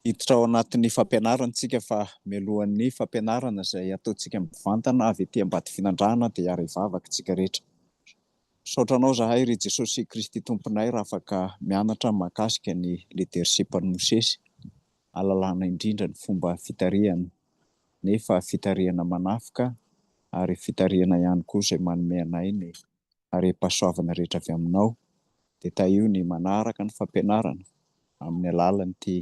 Hiditra ao anatin'ny fampianarantsika fa mialohan'ny fampianarana izay ataontsika mivantana avy etỳ ambady finandrahana dia ary hivavaka tsika rehetra. Saotranao zahay ry Jesosy Kristy Tomponay raha afaka mianatra mahakasika ny leadership-an'i Mosesy, ahalalana indrindra ny fomba fitarihana, nefa fitarihana manafika ary fitarihana ihany koa izay manome anay ny are-pahasoavana rehetra avy aminao. Dia taio ny manaraka ny fampianarana amin'ny alalan'ity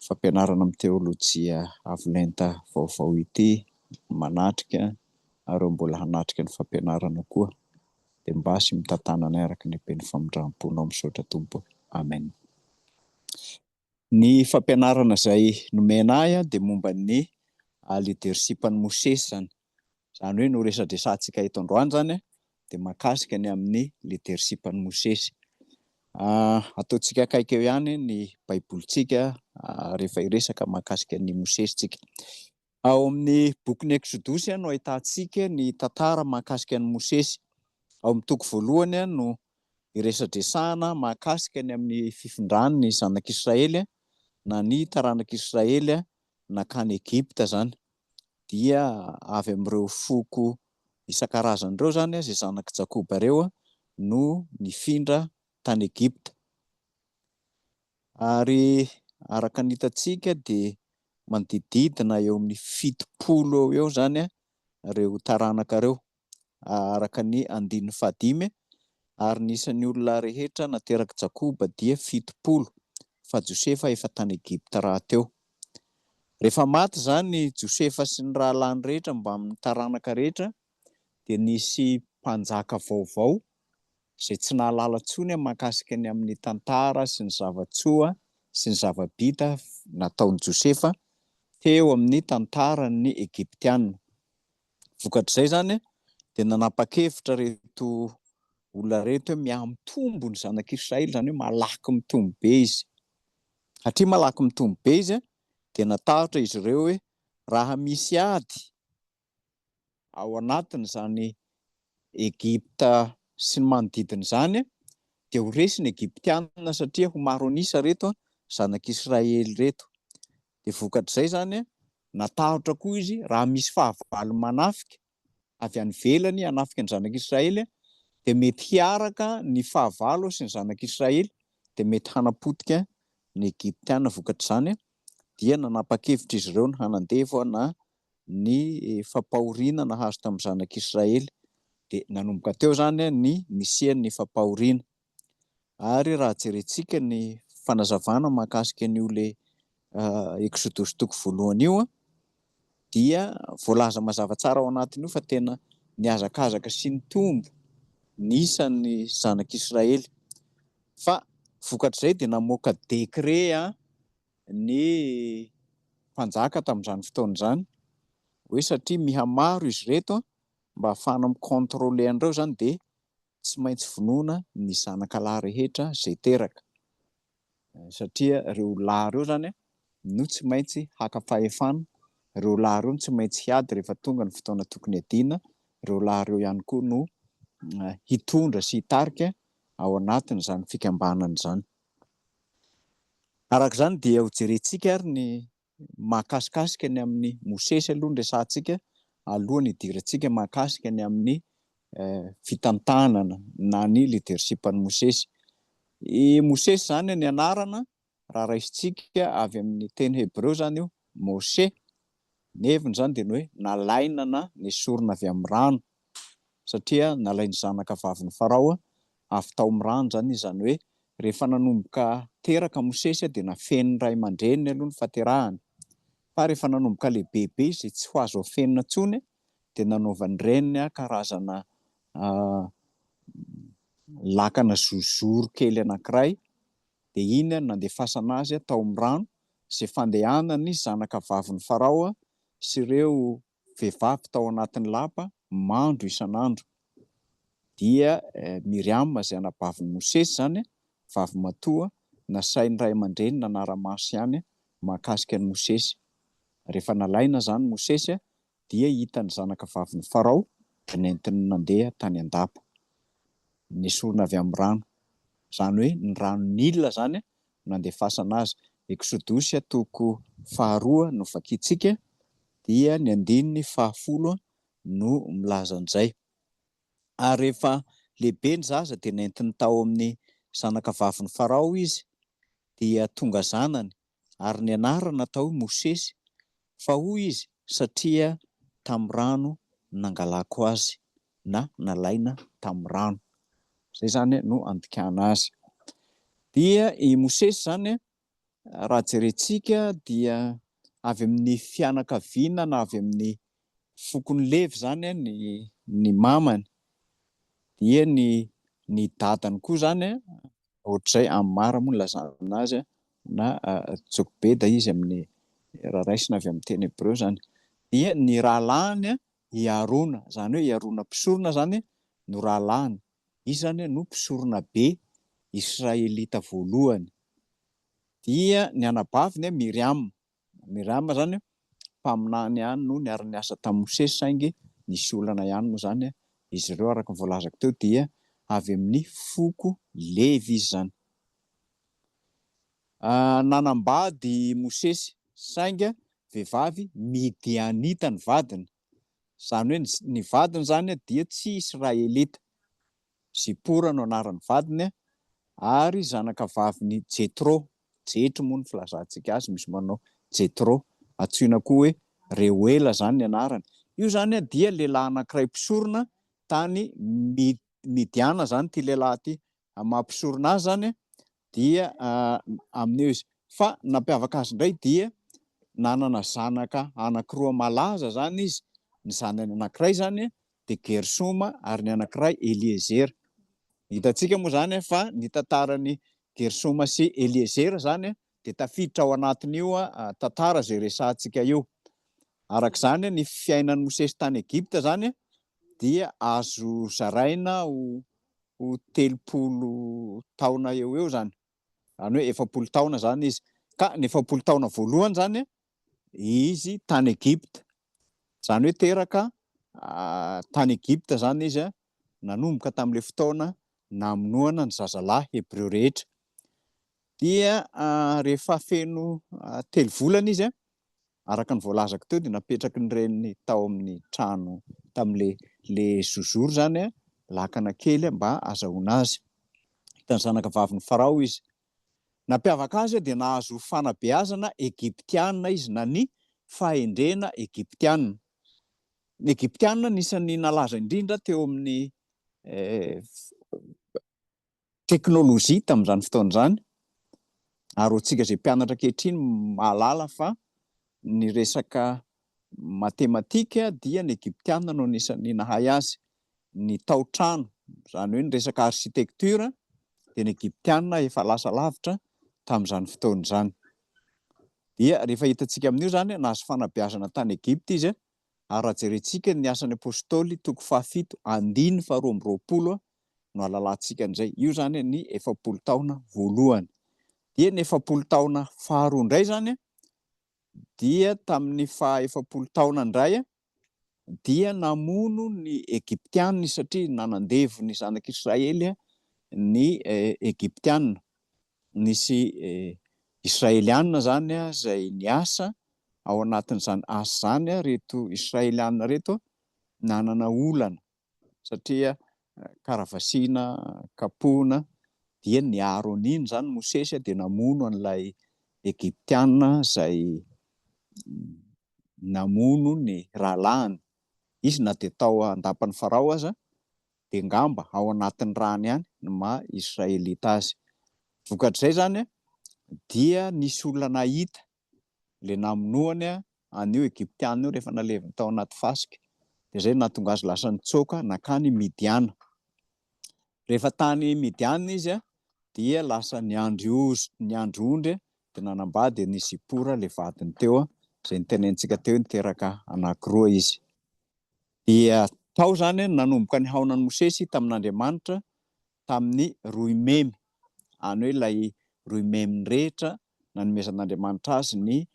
fampianarana amin'ny teolojia avolenta vaovao ity, manatrika ary mbola hanatrika ny fampianarana koa. Dia mba sy mitantana anay araka ny ben'ny famindram-ponao misaotra Tompo. Amen. Ny fampianarana izay nomena ahy dia momba ny leadership-an'i Mosesy zany. Izany hoe no resadresantsika eto androany zany dia mahakasika ny amin'ny leadership-an'i Mosesy. Ataontsika akaiky eo ihany ny baibolitsika rehefa hiresaka mahakasika ny Mosesy tsika. Ao amin'ny bokin'ny Exodosy no ahitantsika ny tantara mahakasika ny Mosesy. Ao amin'ny toko voalohany no iresadresahana mahakasika ny amin'ny fifindrany ny zanak'Israely na ny taranak'Israely nakany Egypta zany. Dia avy amin'ireo foko isan-karazany ireo zany izay zanak' Jakoba ireo no nifindra tany Egypta. Ary araka ny hitantsika dia manodididina eo amin'ny 70 eo zany ireo taranaka ireo araka ny andininy 15, ary nisan'ny olona rehetra nateraka Jakoba dia 70, fa Josefa efa tany Egypta raha teo. Rehefa maty zany Josefa sy ny rahalany rehetra mba amin'ny taranaka rehetra dia nisy mpanjaka vaovao izay tsy nahalala intsony mahakasika ny amin'ny tantara sy ny zavatsoa sy ny zava-bita nataon'i Josefa teo amin'ny tantaran'ny Egyptianina. Vokatr'izay zany dia nanapa-kevitra reto olona reto hoe miamitombo ny zanak'Israely, zany hoe malaky mitombo be izy. Satria malaky mitombo be izy dia natahotra izy ireo hoe raha misy ady ao anatin'izany Egypta sy ny manodidina izany dia ho resy ny Egyptianina satria ho maro anisa reto zanak'Israely reto. Dia vokatr'izay zany natahotra koa izy raha misy fahavalo manafika avy any ivelany hanafika ny zanak'Israely dia mety hiaraka ny fahavalo sy ny zanak'Israely dia mety hanapotika ny Egyptianina. Vokatr'izany dia nanapa-kevitra izy ireo ny hanandevana ny fampahoriana nahazo tamin'ny zanak'Israely. Dia nanomboka teo zany ny nisian'ny fampahoriana. Ary raha jerentsika ny fanazavana mahakasika an'io le Exodosy toko voalohany io dia voalaza mazava tsara ao anatin'io fa tena niazakazaka sy nitombo nisan'ny zanak'Israely. Fa vokatr'izay dia namoaka dekret ny mpanjaka tamin'izany fotoana izany hoe satria mihamaro izy reto mba ahafahana mikontrôle an'ireo zany dia tsy maintsy vonoina ny zanak'alahy rehetra izay teraka, satria ireo lahy ireo zany no tsy maintsy haka fahefana, ireo lahy ireo no tsy maintsy hiady rehefa tonga ny fotoana tokony hiadiana, ireo lahy ireo ihany koa no hitondra sy hitarika ao anatin'izany fikambanana izany. Araka izany dia ho jerentsika ary ny mahakasikasika ny amin'ny Mosesy aloha ny resantsika alohan'ny hidirantsika mahakasika ny amin'ny fitantanana na ny leadership-an'i Mosesy. I Mosesy zany ny anarana raha raisintsika avy amin'ny teny Hebreo zany io Mose, ny heviny zany dia ny hoe nalaina na nesorina avy amin'ny rano, satria nalainy zanaka vavin'ny Farao avy tao amin'ny rano zany, izany hoe rehefa nanomboka teraka Mosesy dia nafen'ny ray aman-dreniny aloha ny fahaterahany, fa rehefa nanomboka lehibebe izay tsy ho azo afenina intsony dia nanaovan'ny reniny karazana lakana zozoro kely anankiray, dia iny nandefasana azy tao amin'ny rano izay fandehanan'ny zanaka vavin'ny Farao sy ireo vehivavy tao anatin'ny lapa mandro isan'andro. Dia Miriam izay anabavin'i Mosesy zany, vavy matoa, nasain'ny ray aman-dreny nanara-maso ihany mahakasika ny Mosesy. Rehefa nalaina zany Mosesy dia hitan'ny zanaka vavin'ny Farao dia nentiny nandeha tany an-dapa, nesorina avy amin'ny rano. Izany hoe ny rano Nil zany nandefasana azy. Exodus toko 2 no vakiantsika, dia ny 10 no milaza an'izay. Ary rehefa lehibe ny zaza dia nentiny tao amin'ny zanaka vavin'ny Farao izy, dia tonga zanany ary ny anarana atao Mosesy, fa hoy izy satria tamin'ny rano nangalako azy na nalaina tamin'ny rano. Zay zany no andikana azy. Dia i Mosesy zany, raha jerentsika dia avy amin'ny fianakaviana na avy amin'ny fokony Levy zany ny mamany, dia ny dadany koa zany ohatr'izay amin'ny Mara moa no lazana azy na Jokebeda izy amin'ny raha raisina avy amin'ny teny Hebreo zany. Dia ny rahalahiny i Arona, zany hoe i Arona mpisorona zany no rahalahiny. Izy zany no mpisorona be Israelita voalohany. Dia ny anabaviny Miriam. Miriam zany mpaminany ihany no niara-niasa tamin'i Mosesy, saingy nisy olana ihany moa zany izy ireo araka ny voalazako teo, dia avy amin'ny foko Levy izy zany. Nanambady Mosesy, sainga vehivavy Midianita ny vadiny. Zany hoe ny vadiny zany dia tsy Israelita. Zipora no anaran'ny vadiny, ary zanaka vavin'ny Jetro. Jetro moa ny filazantsika azy, misy manao Jetro. Antsoina koa hoe Reuela zany ny anarany. Io zany dia lehilahy anankiray mpisorona tany Midiana zany ty lehilahy ty. Mampisorona azy zany dia amin'io izy. Fa nampiavaka azy indray dia nanana zanaka anankiroa malaza zany izy. Ny zanany anankiray zany de Gersoma ary ny anankiray Eliezer. Hitantsika moa zany fa ny tantaran'ny Gersoma sy Eliezer zany de tafiditra ao anatin'io tantara zay resantsika io. Arak'izany ny fiainan'ny Mosesy tany Egipta zany dia azo zaraina ho 30 taona eo eo zany. Zany hoe 40 taona zany izy. Ka ny 40 taona voalohany zany izy tany Egipta. Zany hoe teraka tany Egipta zany izy nanomboka tamin'ilay fotoana namonoana ny zazalahy Hebreo rehetra. Dia rehefa feno 3 volana izy, araka ny voalazako teo, dia napetraky ny reniny tao amin'ny trano tamin'le zozoro zany lakana kely mba azahoana azy. Tany zanaka vavin'ny Farao izy. Nampiavaka azy dia nahazo fanabeazana Egyptiana izy, na ny fahendrena Egyptiana. Ny Egyptiana nisan'ny nalaza indrindra teo amin'ny teknôlôjia tamin'izany fotoana izany. Ary hotsika izay mpianatra ankehitriny mahalala fa ny resaka matematika dia ny Egyptiana no nisan'ny nahay azy. Ny tao-trano, zany hoe ny resaka architecture, dia ny Egyptiana efa lasa lavitra tamin'izany fotoana izany. Dia rehefa hitantsika amin'io zany nahazo fanabeazana tany Egipta izy, ary raha jerentsika ny asan'ny apôstôly toko 7 andiny 12 no alalantsika an'izay. Io zany ny 40 taona voalohany. Dia ny 40 taona faharoa indray zany dia tamin'ny 40 taona indray dia namono ny Egyptiana, satria nanandevo ny zanak'Israely ny Egyptiana. Nisy Israeliana zany izay niasa ao anatin'izany asa zany reto Israeliana reto nanana olana, satria karavasiana, kapoana, dia ny Aroniny zany Mosesy dia namono an'ilay Egyptiana izay namono ny rahalahiny. Izy na dia tao andapan'ny Farao aza, dia ngamba ao anatin'ny rano ihany no maha Israelita azy. Vokatr'izay zany dia nisy olona nahita le namonoany an'io Egyptiana io rehefa naleviny tao anaty fasika. Dia zay nahatonga azy lasa nitsoaka nakany Midiana. Rehefa tany Midiana izy dia lasa niandry ondry dia nanambady ny Zipora le vadiny teo, izay nitenentsika teo, niteraka anankiroa izy. Dia tao zany nanomboka ny haonan'i Mosesy tamin'Andriamanitra tamin'ny roimemy, any hoe ilay roimemy rehetra nanomezan'Andriamanitra azy ny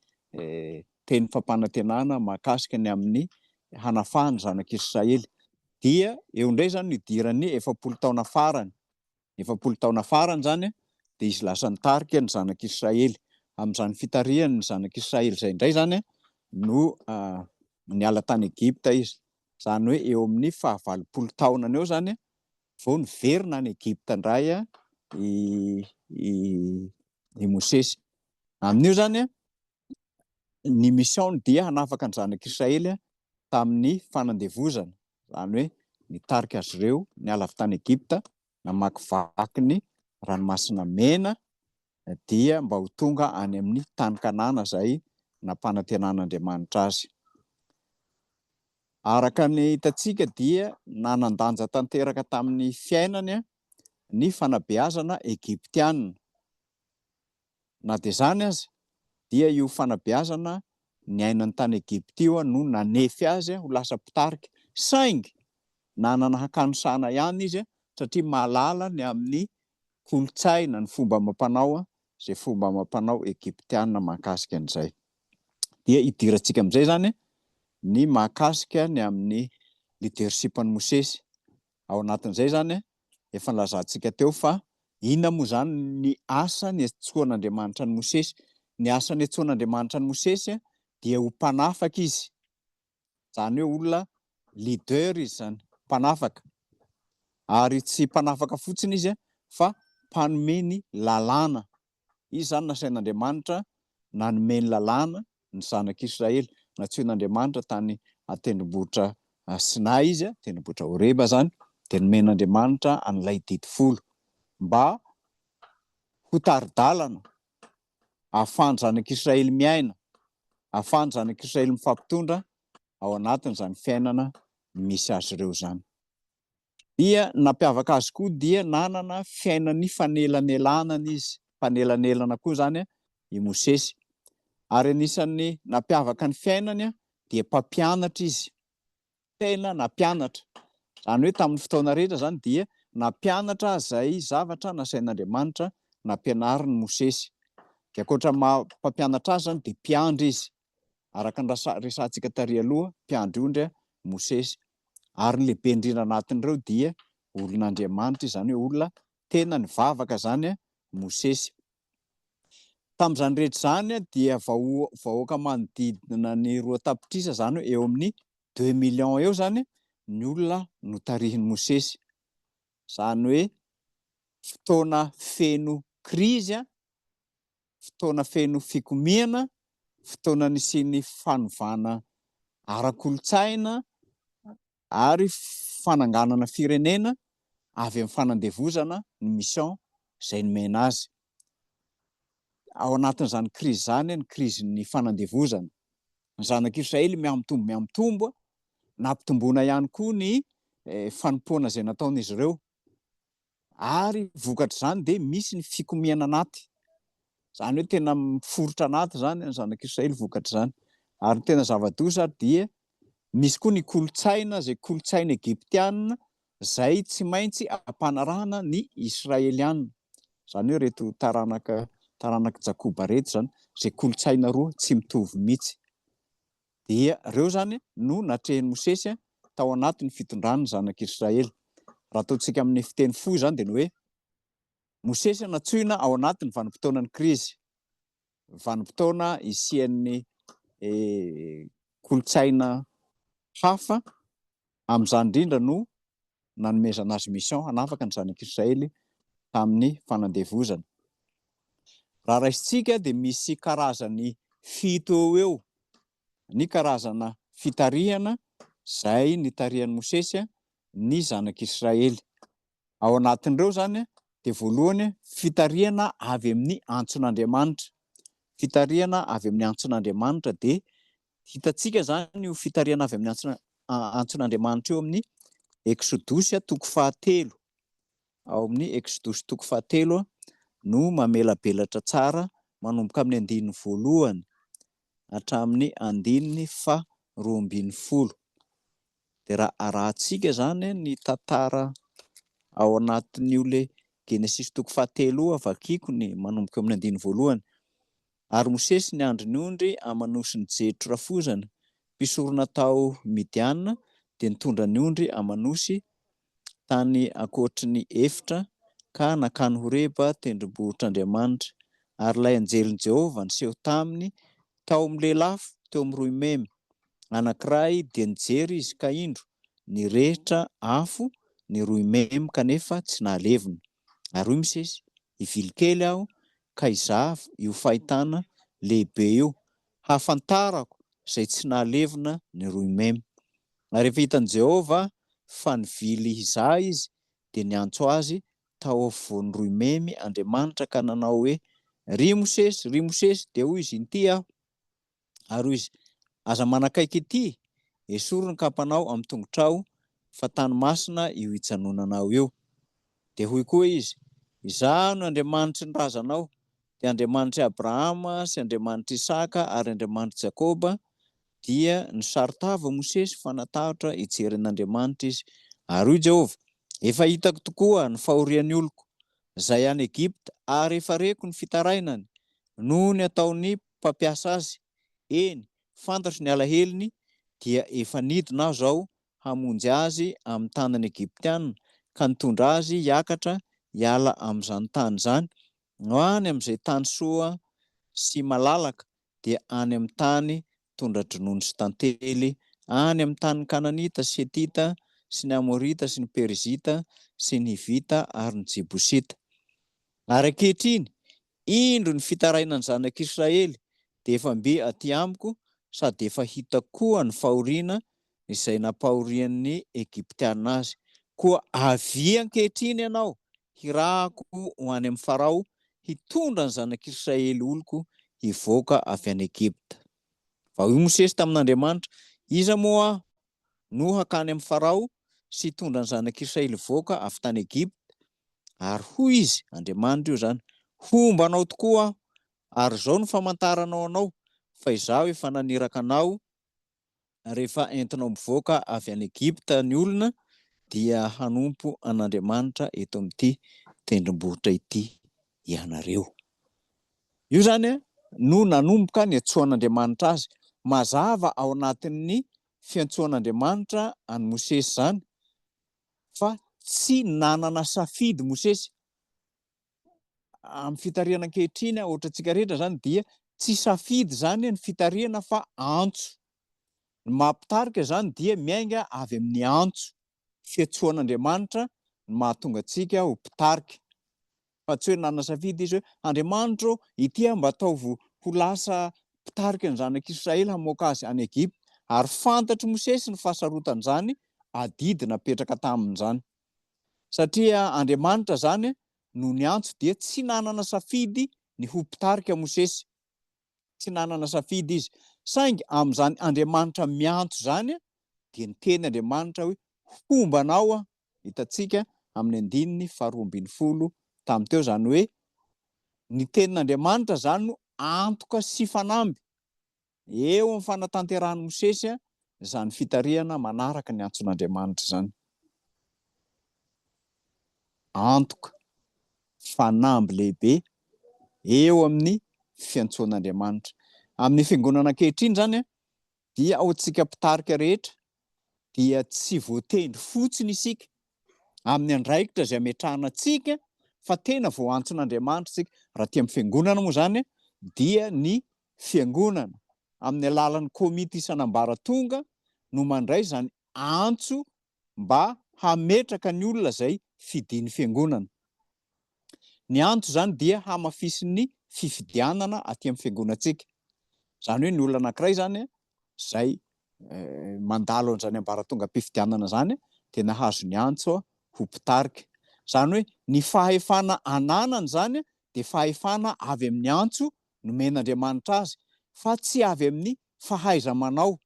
teny fampanantenana mahakasika ny amin'ny hanafahany zanak'Israely. Dia eo indray zany nidiran'ny 40 taona farany. 40 taona farany zany dia izy lasa nitarika ny zanak'Israely. amin'izany fitarihan'ny zanak'Israely izay indray zany no niala tany Egypta izy. Zany hoe eo amin'ny 20 eo zany vao niverina any Egypta indray i Mosesy. Amin'io zany ny mission dia hanafaka ny zanak'Israely tamin'ny fanandevozana, zany hoe nitarika azy ireo niala avy tany Egypta, namakivaky ny ranomasina mena dia mba ho tonga any amin'ny tany Kanana izay nampanantenan'Andriamanitra azy. Araka ny hitantsika dia nanan-danja tanteraka tamin'ny fiainany ny fanabeazana Egyptianina. Na dia izany aza dia io fanabeazana ny ainany tany Egypta io no nanefy azy ho lasa mpitarika, saingy nanana hakanosana ihany izy satria mahalala ny amin'ny kolotsaina, ny fomba amam-panao izay fomba amam-panao Egyptianina mahakasika an'izay. Dia idirantsika amin'izay zany ny mahakasika ny amin'ny leadership-n'i Mosesy. Ao anatin'izay zany efa nilazantsika teo fa inona moa zany ny asa niantsoan'Andriamanitra ny Mosesy. Ny asa niantsoan'Andriamanitra ny Mosesy dia ho mpanafaka izy, zany hoe olona leader izy zany, mpanafaka. Ary tsy mpanafaka fotsiny izy fa mpanome ny lalàna. Izy zany nasain'Andriamanitra nanome ny lalàna ny zanak'Israely. Natsoin'Andriamanitra tany an-tendrombohitra Sinay izy, tendrombohitra Horeba zany, dia nomen'Andriamanitra an'ilay didy folo mba ho tari-dalana ahafahan'ny zanak'Israely miaina, ahafahan'ny zanak'Israely mifampitondra ao anatin'izany fiainana misy azy ireo zany. Dia nampiavaka azy koa dia nanana fiainany fanelanelana izy, fanelanelana koa zany i Mosesy. Ary anisan'ny nampiavaka ny fiainany dia mpampianatra izy, tena nampianatra. Zany hoe tamin'ny fotoana rehetra zany dia nampianatra izay zavatra nasain'Andriamanitra nampianarin'ny Mosesy. Dia ankoatra mpampianatra azy zany dia mpiandry izy. Araka ny resantsika tary aloha, mpiandry ondry Mosesy. Ary ny lehibe indrindra anatin'ireo dia olon'Andriamanitra, izany hoe olona tena nivavaka zany Mosesy. Tamin'izany rehetra zany dia vahoaka manodidina ny 2 tapitrisa, zany hoe eo amin'ny 2 millions eo zany ny olona notarihin'i Mosesy. Zany hoe fotoana feno krizy, fotoana feno fikomiana, fotoana nisian'ny fanovana ara-kolotsaina ary fananganana firenena avy amin'ny fanandevozana ny mission izay nomena azy. Ao anatin'izany krizy zany ny krizin'ny fanandevozana. Ny zanak'Israely miamitombo, nampitomboana ihany koa ny fanompoana izay nataon'izy ireo. Ary vokatra zany dia misy ny fikomiana anaty. Zany hoe tena miforotra anaty zany ny zanak'Israely vokatra zany. Ary tena zava-doza dia misy koa ny kolotsaina, izay kolotsaina Egyptianina izay tsy maintsy ampanarahana ny Israelianina. Zany hoe reto taranaka Jakoba reto zany, izay kolotsaina roa tsy mitovy mihitsy. Dia ireo zany no natrehan'i Mosesy tao anatin'ny fitondrany zanak'Israely. Raha ataontsika amin'ny fiteny fohy zany dia ny hoe Mosesy natsoina ao anatin'ny vanim-potoanan'ny krizy, vanim-potoana isian'ny kolotsaina hafa. Amin'izany indrindra no nanomezana azy mission hanafaka ny zanak'Israely tamin'ny fanandevozana. Raha raisitsika dia misy karazany 7 eo ny karazana fitarihana izay nitarihan'i Mosesy ny zanak'Israely. Ao anatin'ireo zany dia voalohany fitarihana avy amin'ny antson'Andriamanitra. Fitarihana avy amin'ny antson'Andriamanitra dia hitantsika zany io fitarihana avy amin'ny antson'Andriamanitra io amin'ny Exodosy 3. Ao amin'ny Exodosy 3 no mamelabelatra tsara manomboka amin'ny 1 hatramin'ny 12. Dia raha arahantsika zany ny tantara ao anatin'io le Genesis 3 vakiako ny manomboka amin'ny 1. Ary Mosesy ny andro ny ondry amanosiny Jetro rafozana mpisorona tao Midianina, dia nitondra ny ondry amanosy tany ankoatry ny 4 ka nakany Horeba tendrombohitr'Andriamanitra. Ary ilay anjelin Jehovah niseho taminy tao amin'ny lelafo teo amin'ny 2 memy. Anankiray dia nijery izy ka indro nirehitra afo ny 2 memy kanefa tsy nahalevina. Ary hoy misesy, hivily kely aho ka hizava io fahitana lehibe io, hafantarako izay tsy nahalevina ny 2 memy. Ary rehefa hitan'i Jehovah fa nivily hizaha izy dia niantso azy tao afovoan'ny 2 memy Andriamanitra ka nanao hoe, ry Mosesy dia hoy izy, inty aho. Ary hoy izy, aza manakaiky ety, esorina ny kapanao amin'ny tongotrao fa tany masina io hijanonanao io. Dia hoy koa izy, izaho no Andriamanitry ny razanao, dia Andriamanitry Abrahama sy Andriamanitry Isaka ary Andriamanitry Jakoba. Dia nisaritava Mosesy fa natahotra hijery an'Andriamanitra izy. Ary hoy Jehovah, efa hitako tokoa ny fahorian'ny oloko izay any Egipta ary efa reko ny fitarainany noho ny ataony mpampiasa azy. Eny, fantatro ny alaheliny dia efa nidina aho zao hamonjy azy amin'ny tanany Egiptianina ka nitondra azy hiakatra hiala amin'izany tany izany, no any amin'izay tany soa sy malalaka, dia any amin'ny tany tondra-dronono sy tantely, any amin'ny tany Kananita sy Hetita sy ny Amorita sy ny Perizita sy ny Hivita ary ny Jebosita. Ary ankehitriny indro ny fitarainany zanak'Israely dia efa mbe aty amiko, sady efa hitako koa ny fahoriana izay nampahorian'ny Egiptianina azy. Koa avy ankehitriny ianao hirahako ho any amin'ny Farao, hitondra ny zanak'Israely oloko hivoaka avy any Egipta. Fa hoy Mosesy tamin'Andriamanitra, iza moa aho no hakany amin'ny Farao sy hitondra ny zanak'Israely hivoaka avy tany Egipta? Ary hoy izy, Andriamanitra io zany, hombanao tokoa aho, ary izao no famantaranao anao fa izaho efa naniraka anao rehefa entinao mivoaka avy any Egipta ny olona, dia hanompo an'Andriamanitra eto amin'ity tendrombohitra ity ianareo. Io zany no nanomboka ny antsoan'Andriamanitra azy. Mazava ao anatin'ny fiantsoan'Andriamanitra any Mosesy zany fa tsy nanana safidy Mosesy. Amin'ny fitariana ankehitriny ohatrantsika rehetra zany dia tsy safidy zany ny fitariana fa antso. Ny mampitarika zany dia miainga avy amin'ny antso. Fiantsoan'Andriamanitra no mahatonga antsika ho mpitarika. Fa tsy hoe nanana safidy izy hoe, Andriamanitra ity mba ataovo ho lasa mpitarika ny zanak'Israely hamoaka azy any Egipta. Ary fantatry Mosesy ny fahasarotan'izany adidy napetraka tamin'izany. Satria Andriamanitra zany no ny antso dia tsy nanana safidy ny ho mpitarika Mosesy. Tsy nanana safidy izy. Saingy amin'izany Andriamanitra miantso zany dia niteny Andriamanitra hoe, hombanao aho. Hitantsika amin'ny 2:12 tamin'ny teo zany hoe, ny tenin'Andriamanitra zany no antoka sy fanamby eo amin'ny fanatanterahany Mosesy izany fitariana manaraka ny antson'Andriamanitra zany. Antoka, fanamby lehibe eo amin'ny fiantsoan'Andriamanitra. Amin'ny fiangonana ankehitriny zany dia ao antsika mpitarika rehetra dia tsy voatendry fotsiny isika amin'ny andraikitra izay ametrahana antsika fa tena vao antson'Andriamanitra isika. Raha ty amin'ny fiangonana moa zany dia ny fiangonana amin'ny alalan'ny komity isan'ambaratonga no mandray zany antso mba hametraka ny olona izay fidiny fiangonana. Ny antso zany dia hamafisin'ny fifidianana aty amin'ny fiangonantsika. Zany hoe ny olona anankiray zany izay mandalo an'izany ambaratonga-pifidianana zany dia nahazo ny antso ho mpitarika. Zany hoe ny fahefana ananany zany dia fahefana avy amin'ny antso nomen'Andriamanitra azy, fa tsy avy amin'ny fahaiza-manao.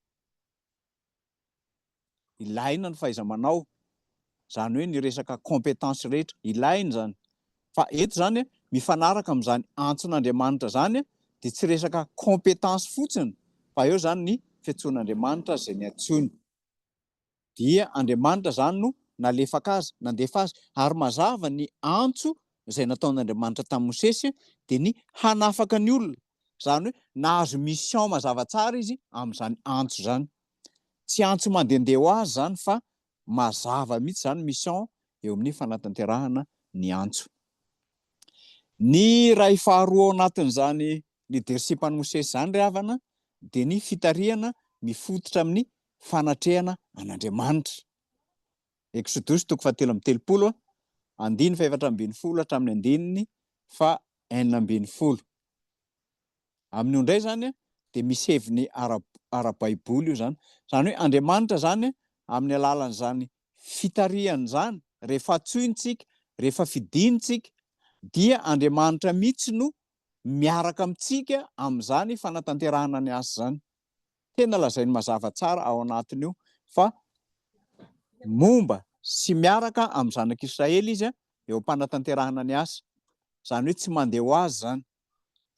Ilaina ny fahaiza-manao, zany hoe ny resaka compétence rehetra ilaina zany. Fa eto zany mifanaraka amin'izany antson'Andriamanitra zany dia tsy resaka compétence fotsiny, fa eo zany ny fiantsoan'Andriamanitra izay ny antsoiny. Dia Andriamanitra zany no nalefaka azy, nandefa azy, ary mazava ny antso izay nataon'Andriamanitra tamin'ny Mosesy dia ny hanafaka ny olona. Zany hoe nahazo mission mazava tsara izy amin'izany antso zany. Tsy antso mandehandeha ho azy zany fa mazava mihitsy zany mission eo amin'ny fanatanterahana ny antso. Ny ray faharoa ao anatin'izany leadership-an'i Mosesy zany ry havana de ny fitariana mifototra amin'ny fanatrehana an'Andriamanitra. Exodus 3:7, 2:4-12 hatramin'ny 2:9. Amin'io ndray zany de misy heviny ara-baiboly io zany. Zany hoe Andriamanitra zany amin'ny alalan'izany fitariany zany, rehefa tsointsika, rehefa fidinitsika, dia Andriamanitra mihitsy no miaraka amintsika amin'izany fanatanterahana ny asa zany. Tena lazainy mazava tsara ao anatin'io fa momba sy miaraka amin'ny zanak'Israely izy eo am-panatanterahana ny asa. Zany hoe tsy mandeha ho azy zany,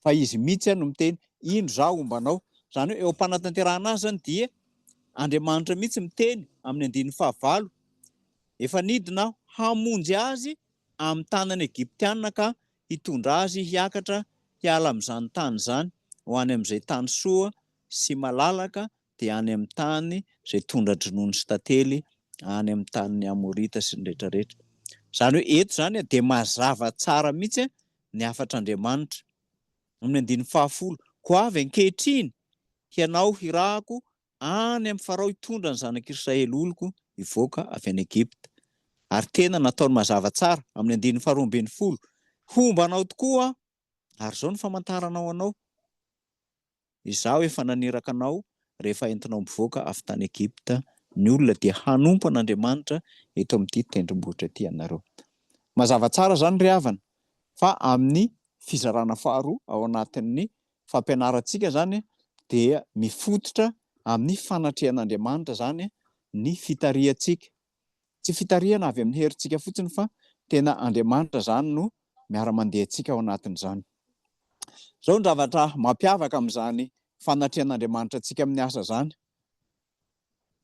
fa izy mihitsy no miteny indro zao ombanao. Zany hoe eo am-panatanterahana azy zany dia Andriamanitra mihitsy miteny amin'ny 9:9, efa nidina hamonjy azy amin'ny tanany Egyptianina ka hitondra azy hiakatra hiala amin'izany tany zany ho any amin'izay tany soa sy malalaka, dia any amin'ny tany izay tondra-dronono sy tantely, any amin'ny tanin'ny Amorita sy ny rehetrarehetra. Zany hoe eto zany de mazava tsara mihitsy ny afatr'Andriamanitra. Amin'ny 10:10, ko avy ankehitriny hianao hirahako any amin'ny farao hitondra ny zanak'Israely oloko hivoaka avy any Egypta. Ary tena nataony mazava tsara amin'ny 10:12, hombanao tokoa ary zao ny famantaranao anao, izaho efa naniraka anao rehefa entinao mivoaka avy tany Egypta. Ny olona dia hanompo an'Andriamanitra eto amin'ity tendrombohitra ity ianareo. Mazava tsara zany ry havana fa amin'ny fizarana faharoa ao anatin'ny fampianarantsika zany dia mifototra amin'ny fanatrehan'Andriamanitra zany ny fitariantsika. Tsy fitariana avy amin'ny herintsika fotsiny fa tena Andriamanitra zany no miara-mandeha antsika ao anatin'izany. Zao ny zavatra mampiavaka amin'izany fanatrehan'Andriamanitra antsika amin'ny asa zany.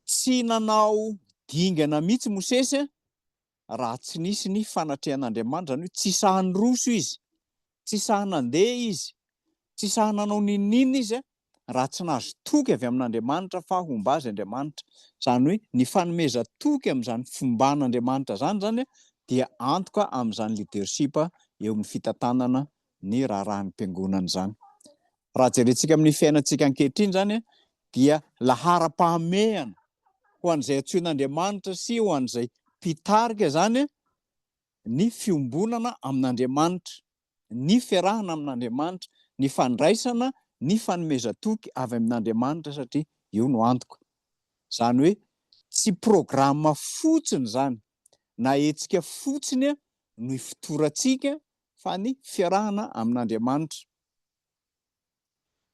Tsy nanao dingana mihitsy Mosesy raha tsy nisy ny fanatrehan'Andriamanitra, zany hoe tsy sahy nyroso izy, tsy sahy nandeha izy, tsy sahy nanao ninona izy raha tsy nahazo toky avy amin'Andriamanitra fa homba azy Andriamanitra. Zany hoe ny fanomezan-toky amin'izany fomban'Andriamanitra zany dia antoka amin'izany leadership eo amin'ny fitantanana ny raharahan'ny mpiangonana zany. Raha jerentsika amin'ny fiainantsika ankehitriny zany dia laharam-pahamehana ho an'izay antsoin'Andriamanitra sy ho an'izay mpitarika zany ny fiombonana amin'Andriamanitra, ny fiarahana amin'Andriamanitra, ny fandraisana, ny fanomezan-toky avy amin'Andriamanitra, satria io no antoka. Zany hoe tsy programma fotsiny zany na hetsika fotsiny no ifotorantsika fa ny fiarahana amin'Andriamanitra.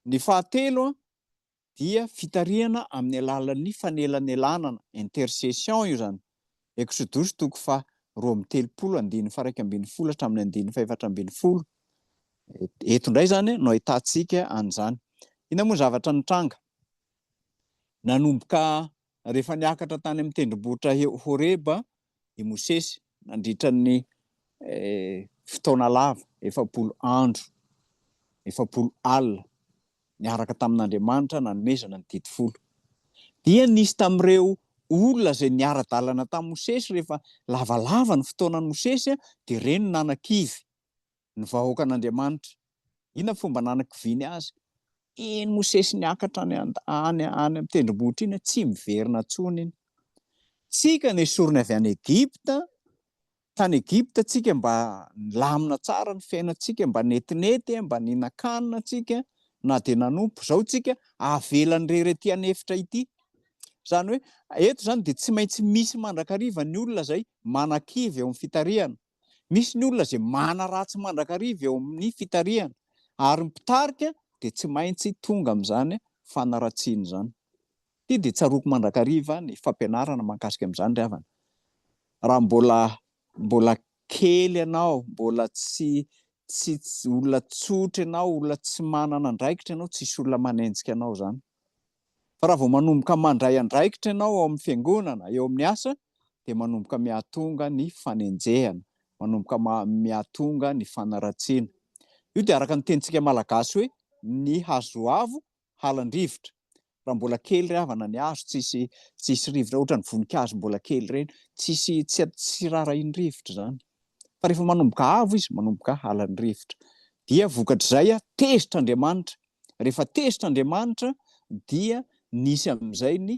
Ny fahatelo dia fitariana amin'ny alalan'ny fanelanelana, intercession io zany. Exodus 2:13-1:12 hatramin'ny 1:14. Eto indray zany no ahitantsika an'izany. Ina moa zavatra nitranga? Nanomboka rehefa niakatra tany amin'ny tendrombohitra Horeba i Mosesy nandritra ny fotoana lava, 40 andro, 40 alina, niaraka tamin'Andriamanitra nanomezana ny didy folo. Dia nisy tamin'ireo olona izay niara-dalana tamin'i Mosesy rehefa lavalava ny fotoanan'i Mosesy dia ireny nanan-kivy ny vahoakan'Andriamanitra. Inona fomba nanan-kiviany azy? Iny Mosesy niakatra any amin'ny tendrombohitra iny tsy miverina intsony iny. Tsika nesorony avy any Egypta, tany Egypta tsika mba lamina tsara ny fiainantsika, mba netinety, mba nihinan-kanina tsika na dia nanompo. Zao tsika avelan'ny rerety anefitra ity. Zany hoe eto zany dia tsy maintsy misy mandrakariva ny olona izay manan-kivy eo amin'ny fitariana. Misy ny olona izay mana-ratsy mandrakariva eo amin'ny fitariana, ary ny mpitarika dia tsy maintsy tonga amin'izany fanaratsiana izany. Ty dia tsaroako mandrakariva ny fampianarana mahakasika amin'izany ry havana. Raha mbola kely ianao, mbola tsy olona tsotra ianao, olona tsy manana andraikitra ianao, tsisy olona manenjika anao zany. Fa raha vao manomboka mandray andraikitra ianao ao amin'ny fiangonana, eo amin'ny asa, dia manomboka miatonga ny fanenjehana, manomboka miatonga ny fanaratsiana. Io dia araka ny tenitsika malagasy hoe ny hazo avo halan-drivotra. Raha mbola kely ry havana ny hazo, tsisy rivotra, ohatra ny voninkazo mbola kely ireny, tsy rarahin'ny rivotra zany. Fa rehefa manomboka avo izy, manomboka halan'ny rivotra. Dia vokatr'izay tezitr'Andriamanitra. Rehefa tezitr'Andriamanitra dia nisy amin'izay ny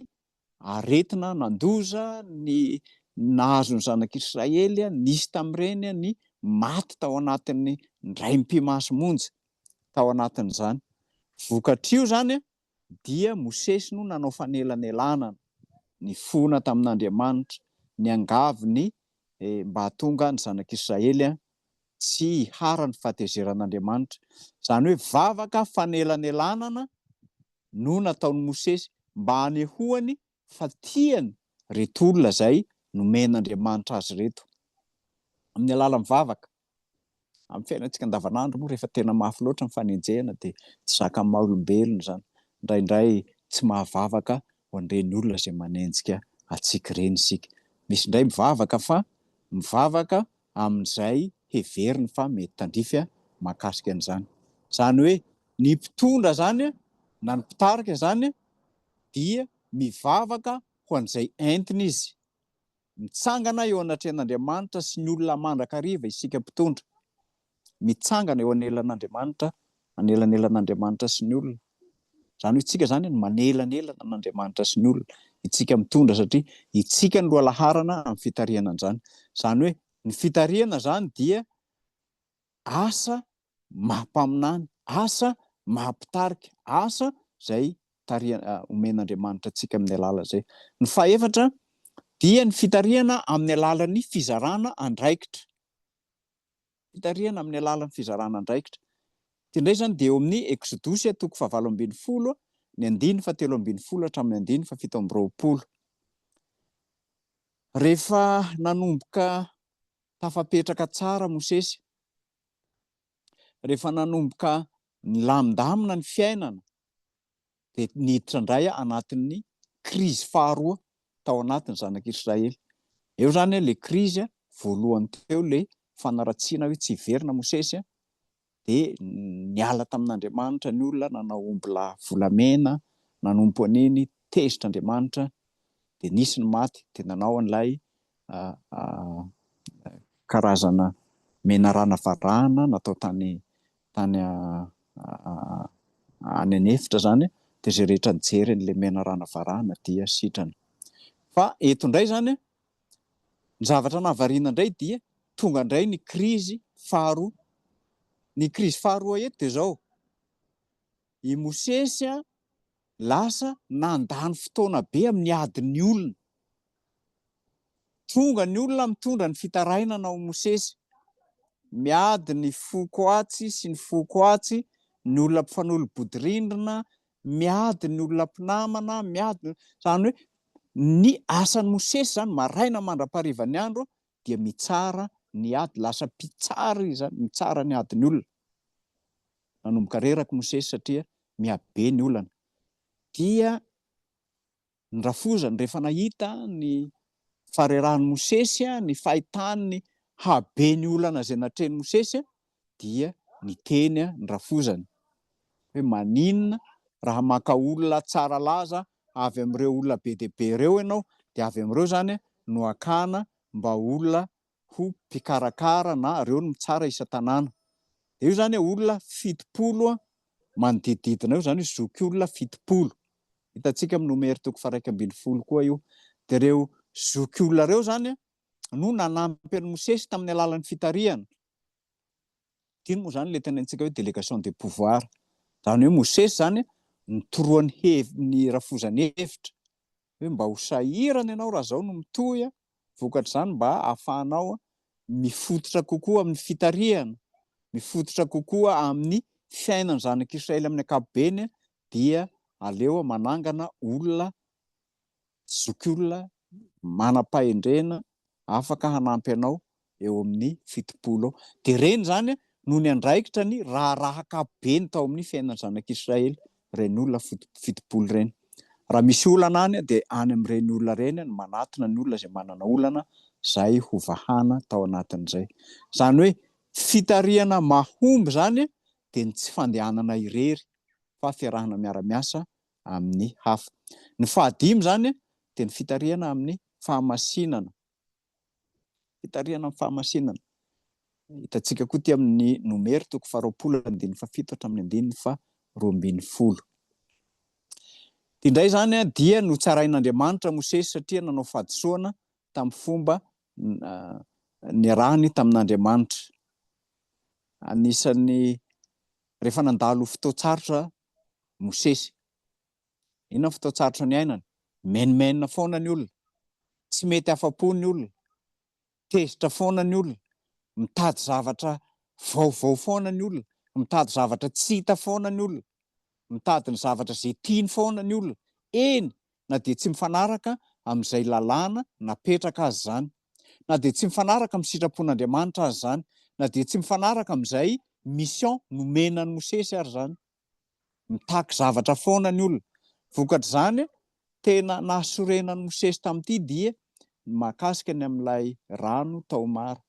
aretina nandoza ny nahazo ny zanak'Israely, nisy tamin'ireny ny maty tao anatin'ny ndraim-pimasy monja tao anatin'izany. Vokatr'io zany dia Mosesy no nanao fanelanelana, ny fona tamin'Andriamanitra, ny angavy ny mba hatonga ny zanak'Israely tsy hihara ny fahatezeran'Andriamanitra. Zany hoe vavaka fanelanelanana no nataony Mosesy mba hanehoany fa tiany reto olona zay nomen'Andriamanitra azy reto amin'ny alalan'ny vavaka. Amin'ny fiainantsika andavanandro moa rehefa tena mafy loatra ny fanenjehana dia tsy zakan'ny maha-olombelona zany. Indraindray tsy mahavavaka ho an'ireny olona izay manenjika atsika ireny isika. Misy indray mivavaka fa mivavaka amin'izay heveriny fa mety tandrify mahakasika an'izany. Zany hoe ny mpitondra zany na ny mpitarika zany dia mivavaka ho an'izay entiny izy. Mitsangana eo anatrehan'Andriamanitra sy ny olona mandrakariva isika mpitondra. Mitsangana eo anelan'Andriamanitra, anelanelan'Andriamanitra sy ny olona. Zany hoe isika zany no manelanelana n'Andriamanitra sy ny olona, isika mitondra, satria isika no loha laharana amin'ny fitariana an'izany. Zany hoe ny fitariana zany dia asa mahampaminany, asa mahampitarika, asa zay omen'Andriamanitra antsika amin'ny alala zay. Ny fahaefatra dia ny fitariana amin'ny alalan'ny fizarana andraikitra. Fitariana amin'ny alalan'ny fizarana andraikitra. Ty indray zany dia eo amin'ny Exodosy 7:20, ny 9:17 hatramin'ny 9:17. Rehefa nanomboka tafapetraka tsara Mosesy, rehefa nanomboka nilamindamina ny fiainana, dia niditra indray anatin'ny krizy faharoa tao anatin'ny zanak'Israely. Eo zany le krizy voalohany teo, le fanaratsiana hoe tsy hiverina Mosesy, dia niala tamin'Andriamanitra ny olona, nanao omby volamena, nanompo an'iny, tezitr'Andriamanitra, dia nisy ny maty, dia nanao an'ilay karazana menarana varahana natao tany any anefitra zany, dia zay rehetra nijery an'ilay menarana varahana dia sitrana. Fa eto indray zany ny zavatra nahavariana indray dia tonga indray ny krizy faharoa. Ny krizy faharoa eto dia zao: i Mosesy lasa nandany fotoana be amin'ny adin'ny olona. Tonga ny olona mitondra ny fitarainana ao Mosesy, miady ny fokoatsy sy ny fokoatsy, ny olona mpifanolo-bodirindrina, miady ny olona mpinamana, miady. Zany hoe ny asan'ny Mosesy zany maraina mandrapariva ny andro dia mitsara ny ady, lasa mpitsara izy, mitsara ny adin'ny olona. Nanomboka reraka Mosesy satria miaby be ny olana. Dia ny rafozany rehefa nahita ny farerahan'ny Mosesy, ny fahitany habe ny olana izay natreny Mosesy, dia niteny ny rafozany hoe maninona raha maka olona tsara laza avy amin'ireo olona be dia be ireo ianao, dia avy amin'ireo zany no akana mba olona ho mpikarakara na ireo no mitsara isan-tanàna. Io zany olona 70 manodididina eo, zany hoe zokiolona 70. Hitantsika amin'ny Nomera 1:12 koa io. Dia ireo zokiolona ireo zany no nanampy an'i Mosesy tamin'ny alalan'ny fitariana. Ity moa zany le tenentsika hoe délégation de pouvoir. Zany hoe Mosesy zany nitoroany ny rafozany hevitra hoe mba ho sahirana ianao raha zao no mitoy, vokatr'izany mba ahafahanao mifototra kokoa amin'ny fitariana, mifototra kokoa amin'ny fiainan'ny zanak'Israely amin'ny ankapobeny, dia aleo manangana olona zokiolona manam-pahendrena afaka hanampy anao eo amin'ny 70 ao. Dia ireny zany no ny andraikitra ny raharaha ankapobeny tao amin'ny fiainan'ny zanak'Israely, ireny olona 70 ireny. Raha misy olana any dia any amin'ireny olona ireny no manatona ny olona izay manana olana zay ho vahana tao anatin'izay. Zany hoe fitariana mahomby zany dia ny tsy fandehanana irery, fa fiarahana miara-miasa amin'ny hafa. Ny fahadimy zany dia ny fitariana amin'ny fahamasinana. Fitariana amin'ny fahamasinana. Hitantsika koa ty amin'ny nomero 227 hatramin'ny 220. Ty indray zany a dia notsarain'Andriamanitra Mosesy satria nanao fahadisoana tamin'ny fomba niarahany tamin'Andriamanitra. Anisan'ny rehefa nandalo fotoatsarotra Mosesy, inona ny fotoatsarotra ny ainany? Menimenina foana ny olona, tsy mety afa-po ny olona, tezitra foana ny olona, mitady zavatra vaovao foana ny olona, mitady zavatra tsy hita foana ny olona, mitady ny zavatra zay tiany foana ny olona. Eny, na dia tsy mifanaraka amin'izay lalàna napetraka azy zany, na dia tsy mifanaraka amin'ny sitrapon'Andriamanitra azy zany, na dia tsy mifanaraka amin'izay mission nomenan'ny Mosesy ary zany. Mitaky zavatra foana ny olona. Vokatra zany tena nahasorenan'ny Mosesy tamin'ity dia mahakasika ny amin'ilay rano tao Mara.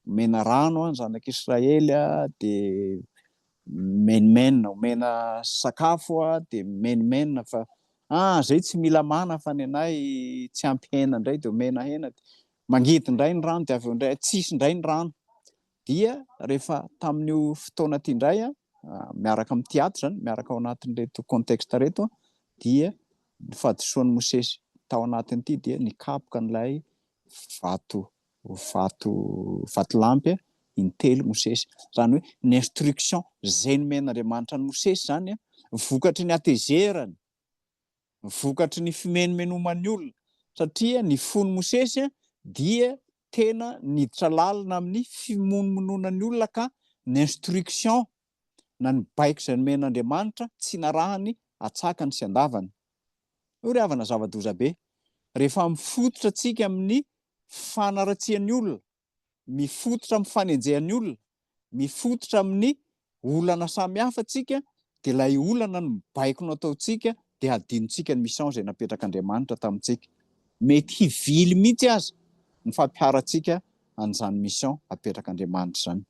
Omena rano ny zanak'Israely de menimenina, omena sakafo de menimenina fa zay tsy mila mana fa ny anay tsy ampy hena indray de omena hena, mangidy indray ny rano de avy eo indray tsisy indray ny rano. Dia rehefa tamin'io fotoana ty indray miaraka amin'ny ty ato zany, miaraka ao anatin'reto contexte reto dia ny fahadisoan'ny Mosesy tao anatin'ity dia nikapoka n'ilay vatolampy intelo Mosesy. Zany hoe ny instruction zay nomen'Andriamanitra ny Mosesy zany vokatry ny atezerany, vokatry ny fimenomenoman'ny olona, satria ny fon'ny Mosesy dia tena niditra lalina amin'ny fimonomononan'ny olona ka ny instruction na ny baiko izay nomen'Andriamanitra tsy narahany atsakany sy andavany. Io ry havana zava-doza be. Rehefa mifototra antsika amin'ny fanaratsian'ny olona, mifototra amin'ny fanenjehan'ny olona, mifototra amin'ny olana samihafa antsika, de ilay olana no mibaiko no ataontsika de adinontsika ny mission zay napetrak'Andriamanitra tamintsika. Mety hivily mihitsy aza ny fampiarantsika an'izany mission apetrak'Andriamanitra zany.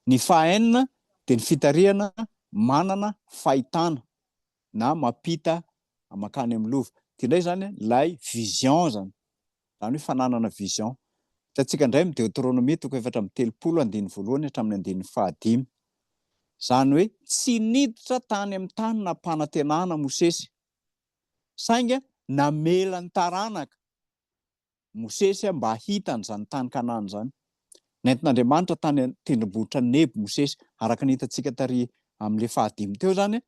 Ny fahaenina de ny fitariana manana fahitana na mampita makany amin'ny lova. Ty indray zany lay vision zany, zany hoe fananana vision. Hitantsika indray amin'ny Deutéronomie 4:30 hatramin'ny 5. Zany hoe tsy niditra tany amin'ny tany nampanantenana Mosesy, sainga namela ny taranaka Mosesy mba hitany zany tany Kanana zany. Nentin'Andriamanitra tany tendrombohitra Nebo Mosesy, araka ny hitantsika tary amin'le 5 teo zany,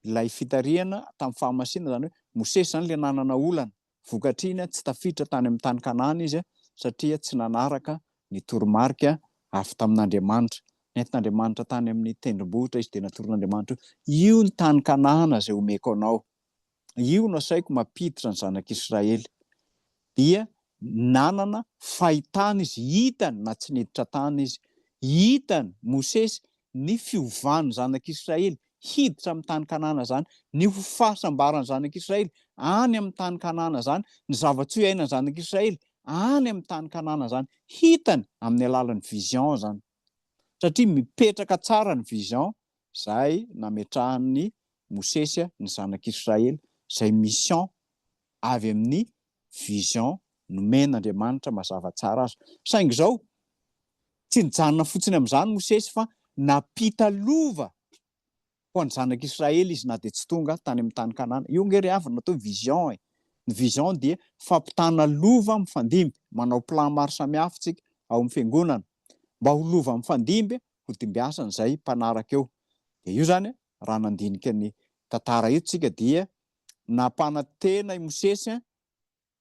ilay fitariana tamin'ny fahamasinana zany hoe Mosesy zany le nanana olana, vokatriny tsy tafiditra tany amin'ny tany Kanana izy satria tsy nanaraka ny toromarika avy tamin'Andriamanitra. Nentin'Andriamanitra tany amin'ny tendrombohitra izy de natoron'Andriamanitra io ny tany Kanana zay omeko anao, io no asaiko mampiditra ny zanak'Israely. Dia nanana fahitana izy, hitany na tsy niditra tany izy, hitany Mosesy ny fiovan'ny zanak'Israely hiditra amin'ny tany Kanana zany, ny ho fahasambarany zanak'Israely any amin'ny tany Kanana zany, ny zava-tsy ho iainany zanak'Israely any amin'ny tany Kanana zany, hitany amin'ny alalan'ny vision zany. Satria mipetraka tsara ny vision zay nametrahan'ny Mosesy ny zanak'Israely, zay mission avy amin'ny vision nomen'Andriamanitra mazava tsara azy. Saingy zao tsy nijanona fotsiny amin'izany Mosesy fa napita lova ho an'ny zanak'Israely izy na de tsy tonga tany amin'ny tany Kanana. Io nge ry havana natao vision e. Ny vision dia fampitana lova mifandimby, manao plan maro samihafa tsika ao amin'ny fiangonana mba ho lova mifandimby ho dimbiasan'izay mpanaraka eo. De io zany raha nandinika ny tantara eto tsika dia nampanantena i Mosesy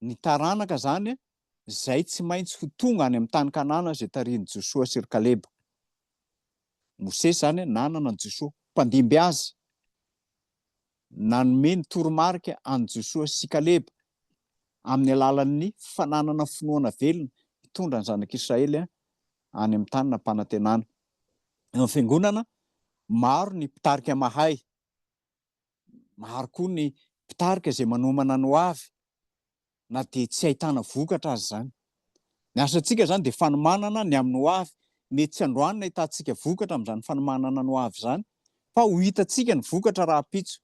ny taranaka zany zay tsy maintsy ho tonga any amin'ny tany Kanana zay tarihin'i Josoa sy ry Kaleba. Mosesy zany nanana ny Josoa mpandimby azy, nanome ny toromarika any Josoa sy Kaleba amin'ny alalan'ny fananana finoana velona hitondra ny zanak'Israely any amin'ny tany nampanantenana. Eo fiangonana maro ny mpitarika mahay, maro koa ny mpitarika zay manomana ny ho avy na de tsy ahitana vokatra azy zany. Ny asantsika zany de fanomanana ny amin'ny ho avy. Mety tsy androany no ahitantsika vokatra amin'izany fanomanana ny ho avy zany, fa ho hitantsika ny vokatra rahampitso.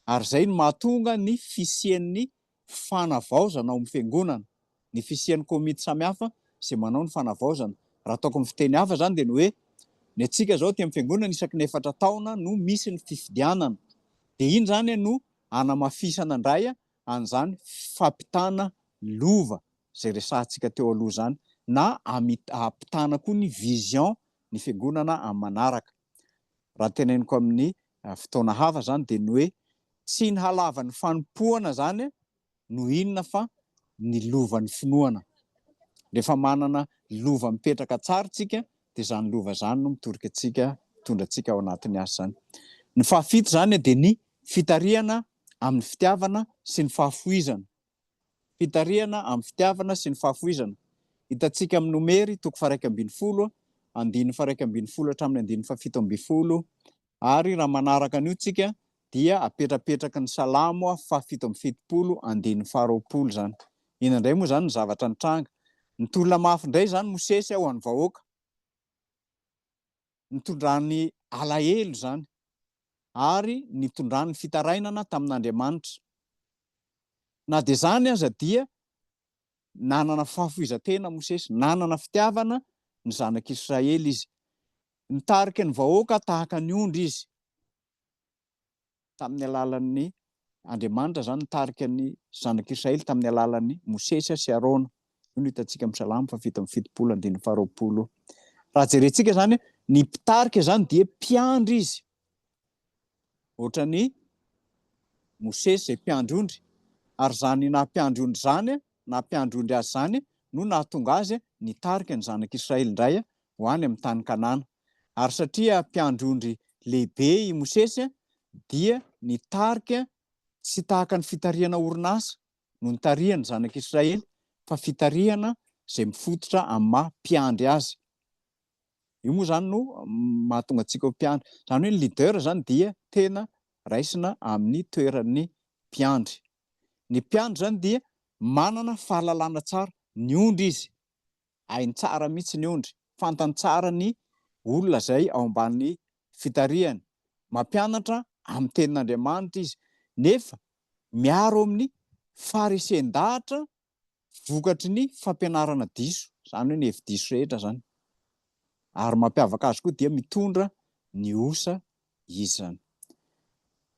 Ary zay no mahatonga ny fisian'ny fanavaozana ao amin'ny fiangonana, ny fisian'ny komity samihafa zay manao ny fanavaozana. Raha ataoko amin'ny fiteny hafa zany dia ny hoe ny antsika zao ty amin'ny fiangonana isaky ny 4 taona no misy ny fifidianana. Dia iny zany no anamafisana indray an'izany fampitana lova zay resahantsika teo aloha zany, na ampitana koa ny vision ny fiangonana amin'ny manaraka. Raha teneniko amin'ny fotoana hafa zany dia ny hoe tsy ny halavan'ny fanompoana zany no inona fa ny lovan'ny finoana. Rehefa manana lova mipetraka tsara tsika dia zany lova zany no mitorika antsika, mitondra antsika ao anatin'ny asa zany. Ny fahafito zany dia ny fitariana amin'ny fitiavana sy ny fahafoizana. Fitariana amin'ny fitiavana sy ny fahafoizana. Hitantsika amin'ny Nomery 1:12, 1:12 hatramin'ny 1:17. Ary raha manaraka an'io tsika dia apetrapetraka ny Salamo 7:70, 1:20 zany. Iny indray moa zany ny zavatra nitranga. Nitolona mafy indray zany Mosesy ho an'ny vahoaka, nitondrany alahelo zany, ary nitondrany fitarainana tamin'Andriamanitra. Na dia zany aza dia nanana fahafoizan-tena Mosesy, nanana fitiavana ny zanak'Israely izy. Nitarika ny vahoaka tahaka ny ondry izy. Tamin'ny alalan'ny Andriamanitra zany nitarika ny zanak'Israely tamin'ny alalan'ny Mosesy sy Arona. Io no hitantsika amin'ny Salamo 7:70, 1:20. Raha jerentsika zany ny mpitarika zany dia mpiandry izy. Ohatra ny Mosesy zay mpiandry ondry, ary zany na mpiandry ondry zany na mpiandry ondry azy zany no nahatonga azy nitarika ny zanak'Israely indray ho any amin'ny tany Kanana. Ary satria mpiandry ondry lehibe i Mosesy dia nitarika tsy tahaka ny fitariana orinasa no nitarihany zanak'Israely, fa fitariana zay mifototra amin'ny maha-mpiandry azy. Io moa zany no mahatonga antsika ho mpiandry. Zany hoe ny leader zany dia tena raisina amin'ny toeran'ny mpiandry. Ny mpiandry zany dia manana fahalalana tsara. Ny ondry izy hainy tsara mihitsy ny ondry, fantany tsara ny olona zay ao ambanin'ny fitarihany, mampianatra amin'ny tenin'Andriamanitra izy, nefa miaro amin'ny farisendahatra vokatry ny fampianarana diso, zany hoe ny hevi-diso rehetra zany. Ary mampiavaka azy koa dia mitondra ny osa izy zany.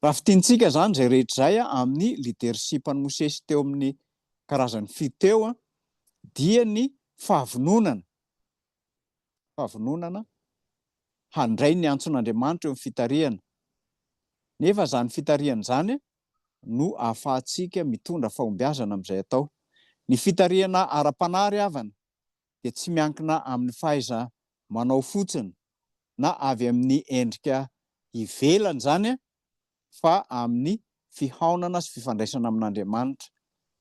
Raha fitiantsika zany zay rehetra zay amin'ny leadership-ny Mosesy teo amin'ny karazany fito teo dia ny fahavononana. Fahavononana handray ny antson'Andriamanitra eo amin'ny fitariana. Nefa zany fitariana zany no ahafahantsika mitondra fahombiazana amin'izay atao. Ny fitariana ara-panary havana dia tsy miankina amin'ny fahaiza manao fotsiny na avy amin'ny endrika ivelany zany, fa amin'ny fihaonana sy fifandraisana amin'Andriamanitra.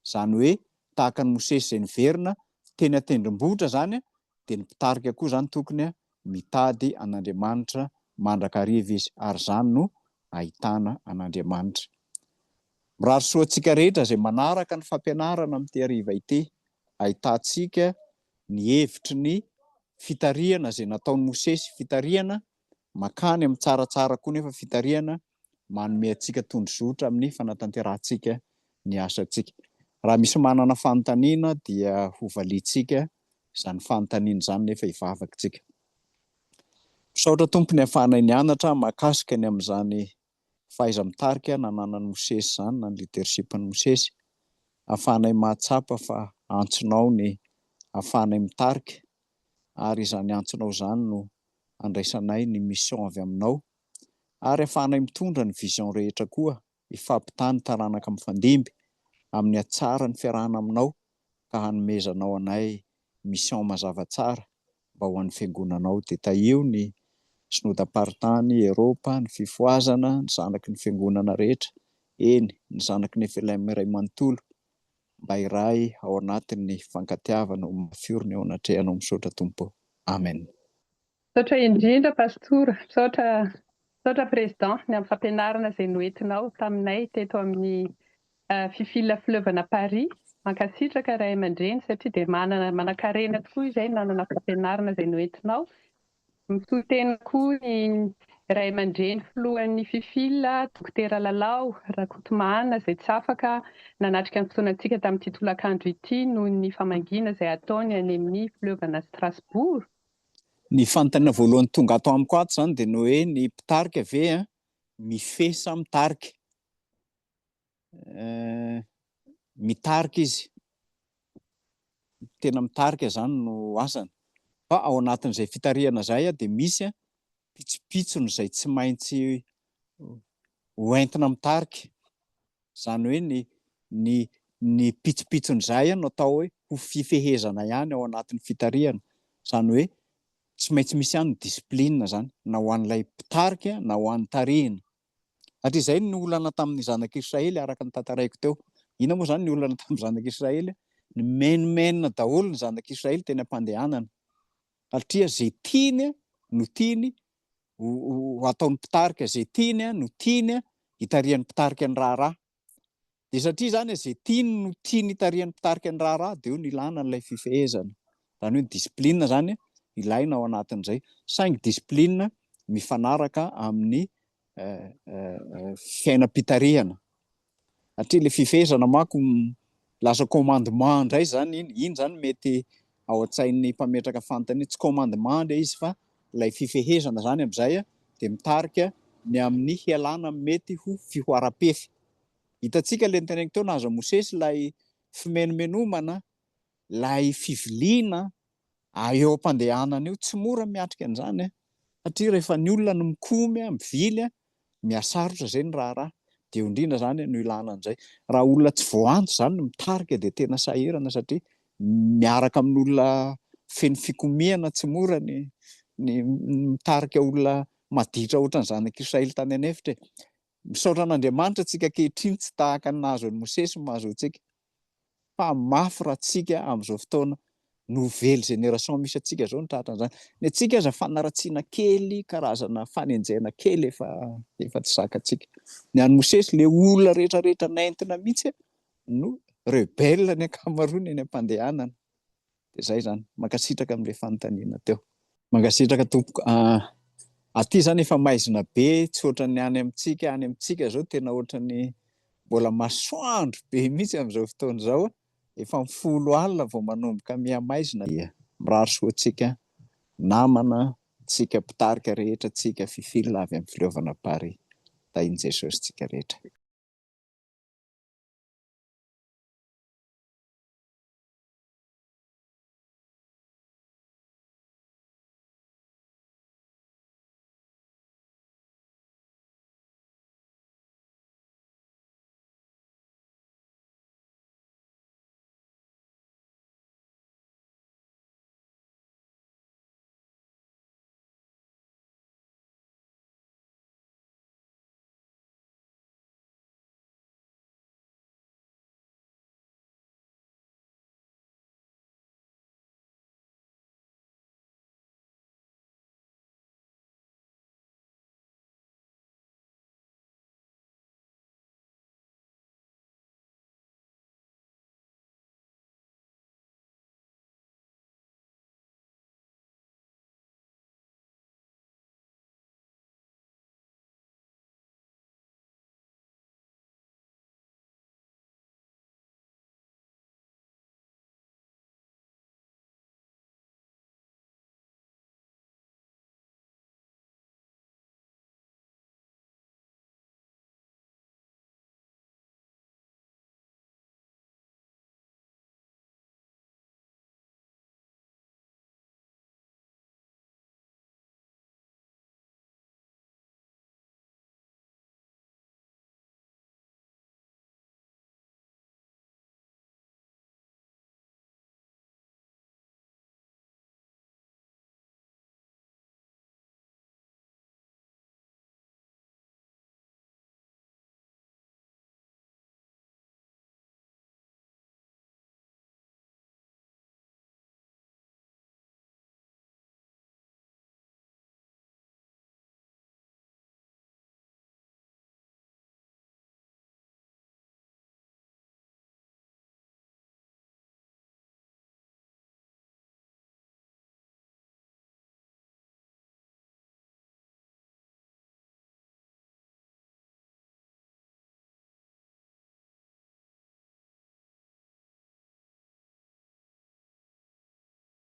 Zany hoe tahaka ny Mosesy izay niverina teny an-tendrombohitra zany dia ny mpitarika koa zany tokony mitady an'Andriamanitra mandrakariva izy, ary zany no ahitana an'Andriamanitra. Mirary soa antsika rehetra izay manaraka ny fampianarana amin'ity hariva ity, ahitantsika ny hevitry ny fitariana izay nataon'i Mosesy, fitariana makany amin'ny tsaratsara koa, nefa fitariana manome antsika tondrozotra amin'ny fanatanterantsika ny asantsika. Raha misy manana fanontaniana dia hovaliantsika izany fanontaniana izany, nefa hivavaka tsika. Misaotra tompony hafanay nianatra mahakasika ny amin'izany fahaiza mitarika nananan'i Mosesy zany, na ny leadership-ny Mosesy. Hafanay mahatsapa fa antsonao ny hafanay mitarika, ary izany antsonao zany no andraisanay ny mission avy aminao, ary hafanay mitondra ny vision rehetra koa, hifampitany taranaka mifandimby amin'ny hatsara ny fiarahana aminao, ka hanomezanao anay mission mazava tsara mba ho an'ny fiangonanao. Dia taio ny synodam-paritany Eropa, ny fifoazana, ny zanaky ny fiangonana rehetra, eny ny zanaky ny FLM iray manontolo, mba iray ao anatin'ny fankatiavana ho mafiorina eo anatrehanao. Misaotra Tompo. Amen. Misaotra indrindra pastora, misaotra président ny amin'ny fampianarana izay noentinao taminay teto amin'ny fifila fileuvana Paris. Mankasitraka Ray aman-dreny satria dia manan-karena tokoa izay nanana fampianarana izay noentinao. Mitotena koa ny Ray aman-dreny filohan'ny fifila, dokotera Lalao, Rakotomana izay tsy afaka nanatrika ny fotoanantsika tamin'ity tolakandro ity noho ny famangina izay ataony any amin'ny fileuvana Strasbourg. Ny fanontaniana voalohany tonga ato amiko ato zany de ny hoe ny mpitarika ve a mifehy sa mitarika? Mitarika izy, tena mitarika zany no asany. Fa ao anatin'izay fitarihana zay a de misy a pitsopitsony izay tsy maintsy hoentina mitarika. Zany hoe ny pitsopitsony zay a no atao hoe ho fifehezana ihany ao anatin'ny fitarihana. Zany hoe tsy maintsy misy ihany ny disiplinina zany, na ho an'ilay mpitarika na ho an'ny tarihina. Satria izay no olana tamin'ny zanak'Israely araka ny tantaraiko teo. Inona moa zany ny olana tamin'ny zanak'Israely? Ny menomenona daholo ny zanak'Israely teny am-pandehanana. Satria zay tiany no tiany ho ataon'ny mpitarika, zay tiany no tiany hitarihan'ny mpitarika ny raharaha. De satria zany zay tiany no tiany hitarihan'ny mpitarika ny raharaha de eo no ilana an'ilay fifehezana. Zany hoe disiplinina zany ilaina ao anatin'izay. Saingy disiplinina mifanaraka amin'ny fiainam-pitarihana. Satria le fifehezana manko lasa commandement indray zany iny. Iny zany mety ao an-tsain'ny mpametraka fanontaniana, tsy commandement ndray izy fa ilay fifehezana zany amin'izay de mitarika ny amin'ny hialana mety ho fihoara-pefy. Hitantsika le niteneniko teo nahazo Mosesy lay fimenomenomana, lay fiviliana eo am-pandehanana io, tsy mora miatrika an'izany satria rehefa ny olona no mikomy mivily mihasarotra zay ny raharaha. De eo indrindra zany no ilana an'izay. Raha olona tsy voanjo zany no mitarika de tena sahirana satria miaraka amin'olona feno fikomihana, tsy mora ny mitarika olona maditra ohatran'ny zanak'Israely tany anefitra. Misaotra an'Andriamanitra antsika ankehitriny tsy tahaka ny nahazo an'i Mosesy no mahazo antsika. Fa mafy raha tsika amin'izao fotoana nouvelle génération misy antsika zao no tratra an'izany. Ny antsika aza fanaratsiana kely, karazana fanenjena kely efa tsy zakantsika. Ny an'i Mosesy le olona rehetrarehetra nentina mihitsy no rebelle ny ankamaroany eny am-pandehanana. De zay zany, mankasitraka amin'ilay fanontaniana teo. Mankasitraka tompoko. Aty zany efa maizina be, tsy ohatran'ny any amintsika zao tena ohatran'ny mbola masoandro be mihitsy amin'izao fotoana izao. Efa 10 alina vao manomboka mihamaizina. Mirary soantsika namana, tsika mpitarika rehetra, tsika fifilina avy amin'ny filovana Paris. Tahian' Jesosy tsika rehetra.